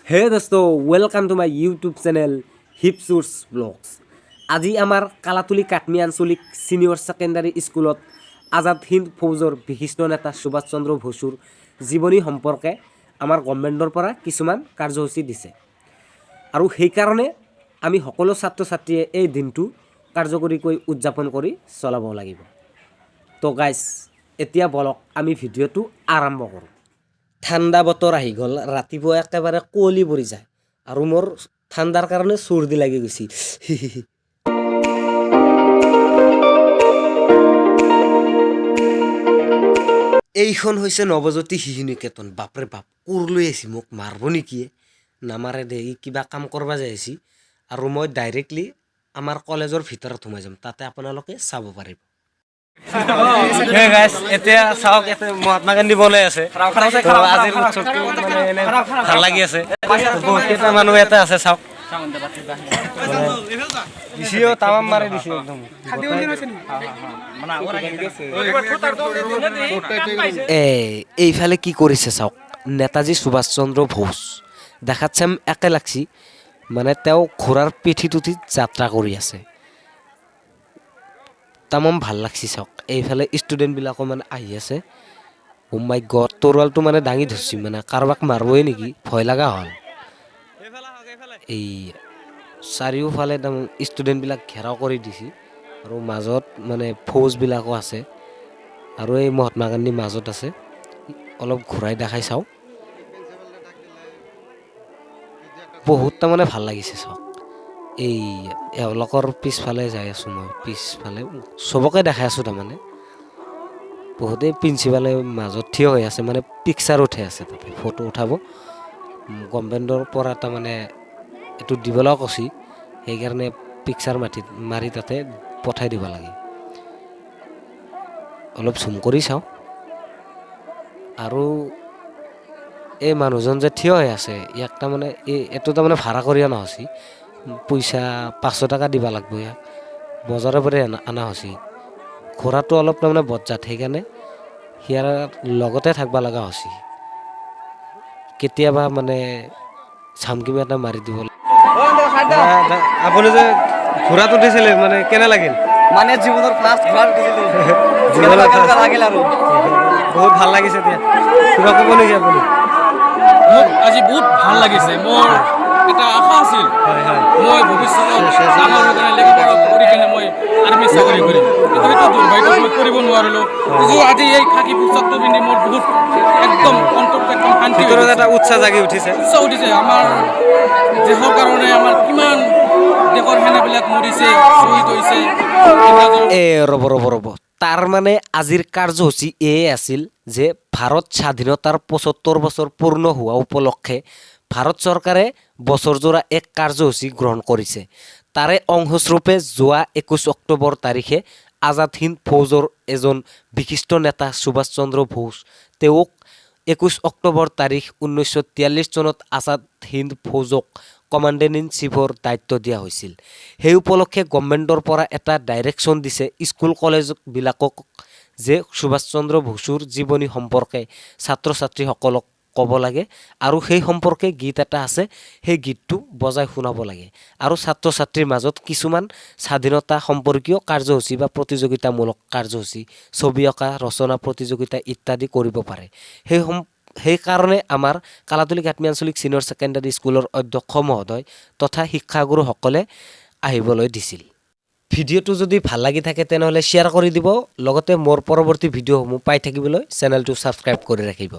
Hey दोस्तों, welcome to my YouTube channel हिपसुर्स blogs. আজি আমাৰ কালাতুলি কাটমি আঞ্চলিক সিনিয়ৰ সেকেন্ডাৰী স্কুলত আজাদ হিন্দ ফৌজৰ বিশিষ্ট নেতা সুভাষ চন্দ্ৰ বসুৰ জীৱনী সম্পৰ্কে আমাৰ গভৰ্ণমেণ্টৰ পৰা কিছুমান কাৰ্যসূচী দিছে আৰু সেইকাৰণে আমি সকলো ছাত্ৰ ছাত্ৰীয়ে এই দিনটো কাৰ্যকৰীকৈ উদযাপন কৰি চলাব লাগিব। তো গাইজ, এতিয়া বলক আমি ভিডিঅ'টো আৰম্ভ কৰোঁ। ঠাণ্ডা বতৰ আহি গ'ল, ৰাতিপুৱা একেবাৰে কুঁৱলী পৰি যায় আৰু মোৰ ঠাণ্ডাৰ কাৰণে চৰ্দি লাগি গৈছে। এইখন হৈছে নৱজ্যোতি শিশু নিকেতন। বাপৰে বাপ, কোৰ লৈ আহিছে, মোক মাৰিব নেকি? নামাৰে দে, কিবা কাম কৰিব যাই আহিছে আৰু মই ডাইৰেক্টলি আমাৰ কলেজৰ ভিতৰত সোমাই যাম, তাতে আপোনালোকে চাব পাৰিব। এতিয়া চাওক, মহাত্মা গান্ধী বনাই আছে। আজিৰ উৎসৱটো মানে এনে ভাল লাগি আছে। বহুত কেইটা মানুহ ইয়াতে আছে, চাওক। দিছিও তামাম মাৰি দিছে একদম। এইফালে কি কৰিছে চাওক, নেতাজী সুভাষ চন্দ্ৰ বোস দেখাত চেম একে লাগছি, মানে তেওঁ ঘোঁৰাৰ পিঠিত উঠি যাত্ৰা কৰি আছে। তামাম ভাল লাগছি চাওক। এইফালে ষ্টুডেণ্টবিলাকো মানে আহি আছে। ও মাই গড, তৰোৱালটো মানে দাঙি ধৰছি, মানে কাৰোবাক মাৰিবই নেকি, ভয় লগা হ'ল। এই চাৰিওফালে একদম ষ্টুডেণ্টবিলাক ঘেৰাও কৰি দিছে আৰু মাজত মানে ফৌজবিলাকো আছে আৰু এই মহাত্মা গান্ধী মাজত আছে। অলপ ঘূৰাই দেখাই চাওঁ, বহুত তাৰমানে ভাল লাগিছে চাওক। এই এওঁলোকৰ পিছফালে যাই আছোঁ মই, পিছফালে চবকে দেখাই আছোঁ। তাৰমানে বহুতেই প্ৰিন্সিপালে মাজত থিয় হৈ আছে, মানে পিকচাৰ উঠাই আছে, তাতে ফটো উঠাব। গভৰ্ণমেণ্টৰ পৰা তাৰমানে এইটো দিবলৈ কৈছে, সেইকাৰণে পিকচাৰ মাৰি তাতে পঠাই দিব লাগে। অলপ জুম কৰি চাওঁ। আৰু এই মানুহজন যে থিয় হৈ আছে, ইয়াক তাৰমানে এইটো তাৰমানে ভাড়া কৰি অনা হৈছে, পইচা 500 টকা দিব লাগিব। ইয়াক বজাৰৰ পৰা অনা হৈছে। ঘোঁৰাটো অলপ তাৰমানে বজ্জাত, সেইকাৰণে সিয়াৰ লগতে থাকিব লগা হৈছে। কেতিয়াবা মানে চামকিমে এটা মাৰি দিব। আপুনি যে ঘোঁৰাত উঠিছিলে, মানে কেনে লাগিল? মানে জীৱনৰ ফাৰ্ষ্ট ঘোঁৰাত উঠিছিলোঁ। লাগিল আৰু বহুত ভাল লাগিছে। এতিয়া কিবা ক'ব নেকি আপুনি? মোক আজি বহুত ভাল লাগিছে। মোৰ এটা আশা আছিল, মই ভৱিষ্যতত ডাঙৰ হৈ কেনে লেখিপঢ়া কৰি কেনে মই আৰ্মি চাকৰি কৰিম, কিন্তু সেইটো দুৰ্ভাগ্যত মই কৰিব নোৱাৰিলোঁ। কিন্তু আজি এই খাকী পোচাকটো পিন্ধি মোৰ বহুত একদম অন্তৰত একদম শান্তি, এটা উৎসাহ জাগি উঠিছে। আমাৰ দেশৰ কাৰণে আমাৰ কিমান দেশৰ সেনাবিলাক মৰিছে, শ্বহীদ হৈছে। ৰ'ব, তাৰ মানে আজিৰ কাৰ্যসূচী এয়ে আছিল যে ভাৰত স্বাধীনতাৰ 75 বছৰ পূৰ্ণ হোৱা উপলক্ষে ভাৰত চৰকাৰে বছৰজোৰা এক কাৰ্যসূচী গ্ৰহণ কৰিছে। তাৰে অংশস্বৰূপে যোৱা 21 অক্টোবৰ তাৰিখে আজাদ হিন্দ ফৌজৰ এজন বিশিষ্ট নেতা সুভাষ চন্দ্ৰ বোস, তেওঁক 21 অক্টোবৰ তাৰিখ 1943 চনত আজাদ হিন্দ ফৌজক কমাণ্ডেণ্ট ইন চিফৰ দায়িত্ব দিয়া হৈছিল। সেই উপলক্ষে গভৰ্ণমেণ্টৰ পৰা এটা ডাইৰেকশ্যন দিছে স্কুল কলেজবিলাকক যে সুভাষ চন্দ্ৰ বসুৰ জীৱনী সম্পৰ্কে ছাত্ৰ ছাত্ৰীসকলক ক'ব লাগে আৰু সেই সম্পৰ্কে গীত এটা আছে, সেই গীতটো বজাই শুনাব লাগে আৰু ছাত্ৰ ছাত্ৰীৰ মাজত কিছুমান স্বাধীনতা সম্পৰ্কীয় কাৰ্যসূচী বা প্ৰতিযোগিতামূলক কাৰ্যসূচী, ছবি অঁকা, ৰচনা প্ৰতিযোগিতা ইত্যাদি কৰিব পাৰে। সেইকাৰণে আমাৰ কালাতুলি কাটমি আঞ্চলিক ছিনিয়ৰ ছেকেণ্ডাৰী স্কুলৰ অধ্যক্ষ মহোদয় তথা শিক্ষাগুৰুসকলে আহিবলৈ দিছিল। ভিডিঅ'টো যদি ভাল লাগি থাকে তেনেহ'লে শ্বেয়াৰ কৰি দিব, লগতে মোৰ পৰৱৰ্তী ভিডিঅ'সমূহ পাই থাকিবলৈ চেনেলটো ছাবস্ক্ৰাইব কৰি ৰাখিব।